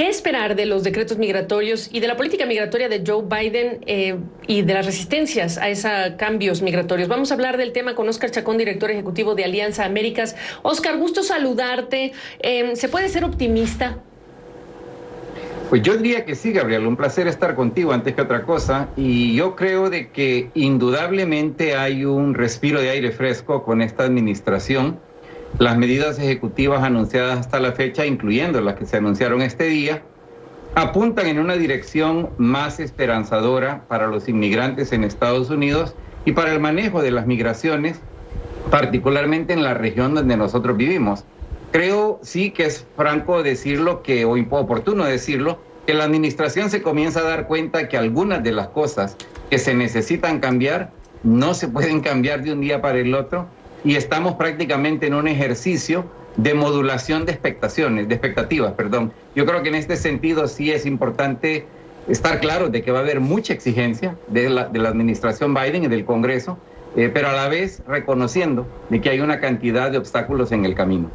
¿Qué esperar de los decretos migratorios y de la política migratoria de Joe Biden y de las resistencias a esos cambios migratorios? Vamos a hablar del tema con Óscar Chacón, director ejecutivo de Alianza Américas. Óscar, gusto saludarte. ¿Se puede ser optimista? Pues yo diría que sí, Gabriel, un placer estar contigo antes que otra cosa, y yo creo de que indudablemente hay un respiro de aire fresco con esta administración. Las medidas ejecutivas anunciadas hasta la fecha, incluyendo las que se anunciaron este día, apuntan en una dirección más esperanzadora para los inmigrantes en Estados Unidos y para el manejo de las migraciones, particularmente en la región donde nosotros vivimos. Creo sí que es franco decirlo, o oportuno decirlo, que la administración se comienza a dar cuenta que algunas de las cosas que se necesitan cambiar no se pueden cambiar de un día para el otro, y estamos prácticamente en un ejercicio de modulación de expectativas. Yo creo que en este sentido sí es importante estar claro de que va a haber mucha exigencia de la administración Biden y del Congreso, pero a la vez reconociendo de que hay una cantidad de obstáculos en el camino.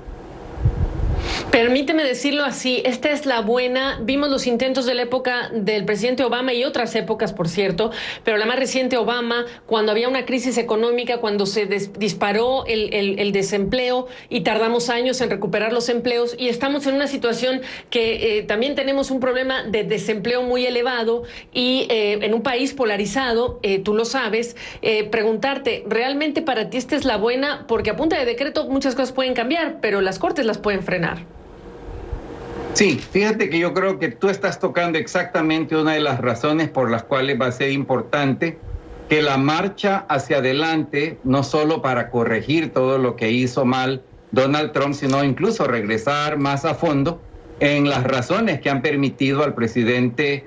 Permíteme decirlo así, esta es la buena. Vimos los intentos de la época del presidente Obama y otras épocas, por cierto, pero la más reciente Obama, cuando había una crisis económica, cuando se disparó el desempleo y tardamos años en recuperar los empleos, y estamos en una situación que también tenemos un problema de desempleo muy elevado y en un país polarizado, tú lo sabes. Preguntarte, ¿realmente para ti esta es la buena? Porque a punta de decreto muchas cosas pueden cambiar, pero las cortes las pueden frenar. Sí, fíjate que yo creo que tú estás tocando exactamente una de las razones por las cuales va a ser importante que la marcha hacia adelante, no solo para corregir todo lo que hizo mal Donald Trump, sino incluso regresar más a fondo en las razones que han permitido al presidente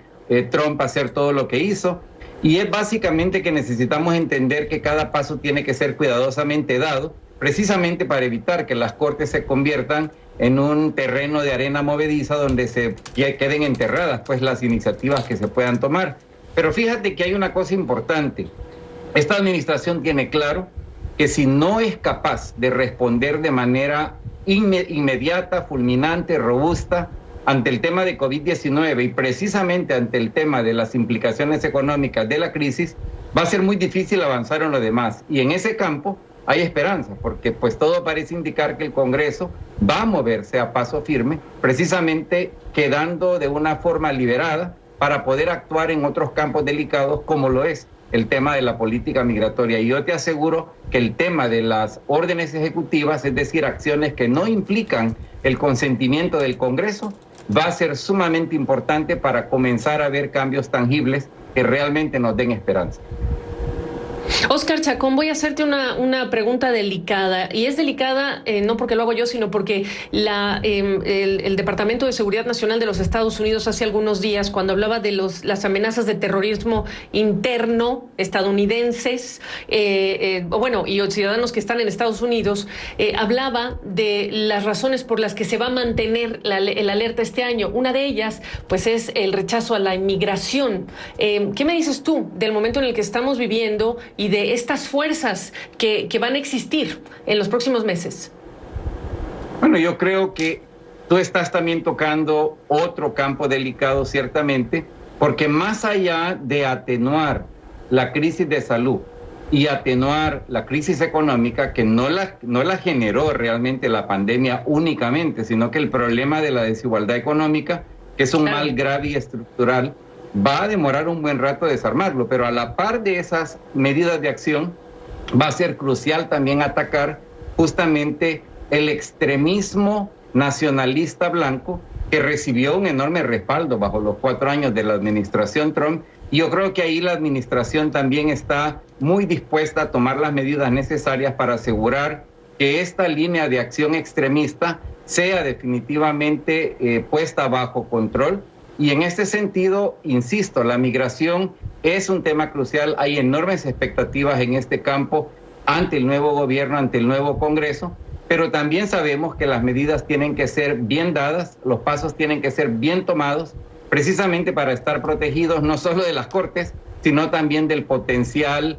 Trump hacer todo lo que hizo. Y es básicamente que necesitamos entender que cada paso tiene que ser cuidadosamente dado, precisamente para evitar que las cortes se conviertan en un terreno de arena movediza donde se queden enterradas pues las iniciativas que se puedan tomar. Pero fíjate que hay una cosa importante. Esta administración tiene claro que si no es capaz de responder de manera inmediata, fulminante, robusta ante el tema de COVID-19 y precisamente ante el tema de las implicaciones económicas de la crisis, va a ser muy difícil avanzar en lo demás. Y en ese campo hay esperanza, porque pues todo parece indicar que el Congreso va a moverse a paso firme, precisamente quedando de una forma liberada para poder actuar en otros campos delicados como lo es el tema de la política migratoria. Y yo te aseguro que el tema de las órdenes ejecutivas, es decir, acciones que no implican el consentimiento del Congreso, va a ser sumamente importante para comenzar a ver cambios tangibles que realmente nos den esperanza. Óscar Chacón, voy a hacerte una pregunta delicada, y es delicada no porque lo hago yo, sino porque el Departamento de Seguridad Nacional de los Estados Unidos hace algunos días, cuando hablaba de las amenazas de terrorismo interno estadounidenses, y ciudadanos que están en Estados Unidos, hablaba de las razones por las que se va a mantener el alerta este año. Una de ellas, pues, es el rechazo a la inmigración. ¿Qué me dices tú del momento en el que estamos viviendo y de estas fuerzas que van a existir en los próximos meses? Bueno, yo creo que tú estás también tocando otro campo delicado, ciertamente, porque más allá de atenuar la crisis de salud y atenuar la crisis económica, que no la generó realmente la pandemia únicamente, sino que el problema de la desigualdad económica, que es un mal grave y estructural, va a demorar un buen rato desarmarlo, pero a la par de esas medidas de acción va a ser crucial también atacar justamente el extremismo nacionalista blanco que recibió un enorme respaldo bajo los 4 años de la administración Trump, y yo creo que ahí la administración también está muy dispuesta a tomar las medidas necesarias para asegurar que esta línea de acción extremista sea definitivamente puesta bajo control. Y en este sentido, insisto, la migración es un tema crucial. Hay enormes expectativas en este campo ante el nuevo gobierno, ante el nuevo Congreso, pero también sabemos que las medidas tienen que ser bien dadas, los pasos tienen que ser bien tomados, precisamente para estar protegidos no solo de las cortes, sino también del potencial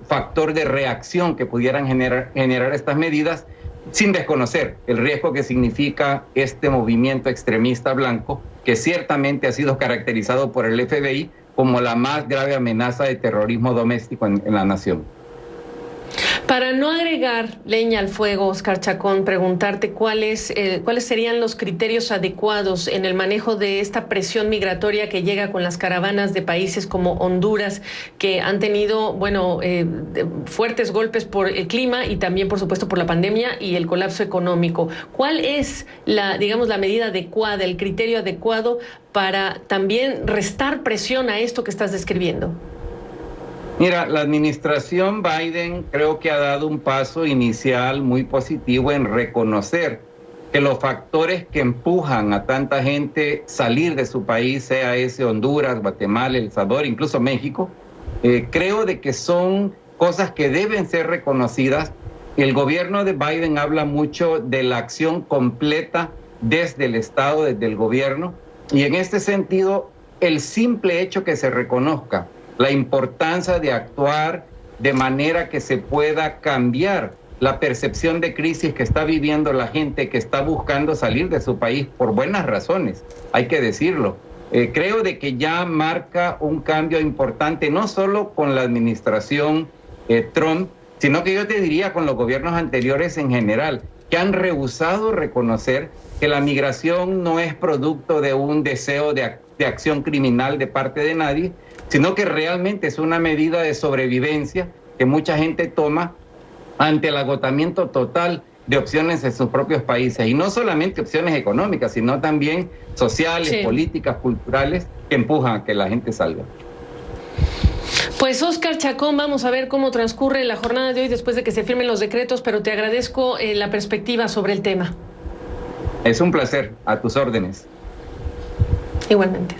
factor de reacción que pudieran generar estas medidas. sin desconocer el riesgo que significa este movimiento extremista blanco, que ciertamente ha sido caracterizado por el FBI como la más grave amenaza de terrorismo doméstico en la nación. Para no agregar leña al fuego, Óscar Chacón, preguntarte cuáles serían los criterios adecuados en el manejo de esta presión migratoria que llega con las caravanas de países como Honduras, que han tenido, fuertes golpes por el clima y también, por supuesto, por la pandemia y el colapso económico. ¿Cuál es la medida adecuada, el criterio adecuado para también restar presión a esto que estás describiendo? Mira, la administración Biden creo que ha dado un paso inicial muy positivo en reconocer que los factores que empujan a tanta gente salir de su país, sea ese Honduras, Guatemala, El Salvador, incluso México, creo de que son cosas que deben ser reconocidas. El gobierno de Biden habla mucho de la acción completa desde el Estado, desde el gobierno, y en este sentido, el simple hecho que se reconozca la importancia de actuar de manera que se pueda cambiar la percepción de crisis que está viviendo la gente que está buscando salir de su país por buenas razones, hay que decirlo. Creo de que ya marca un cambio importante, no solo con la administración Trump, sino que yo te diría con los gobiernos anteriores en general, que han rehusado reconocer que la migración no es producto de un deseo de acción criminal de parte de nadie, sino que realmente es una medida de sobrevivencia que mucha gente toma ante el agotamiento total de opciones en sus propios países. Y no solamente opciones económicas, sino también sociales, sí, políticas, culturales, que empujan a que la gente salga. Pues Óscar Chacón, vamos a ver cómo transcurre la jornada de hoy después de que se firmen los decretos, pero te agradezco la perspectiva sobre el tema. Es un placer, a tus órdenes. Igualmente.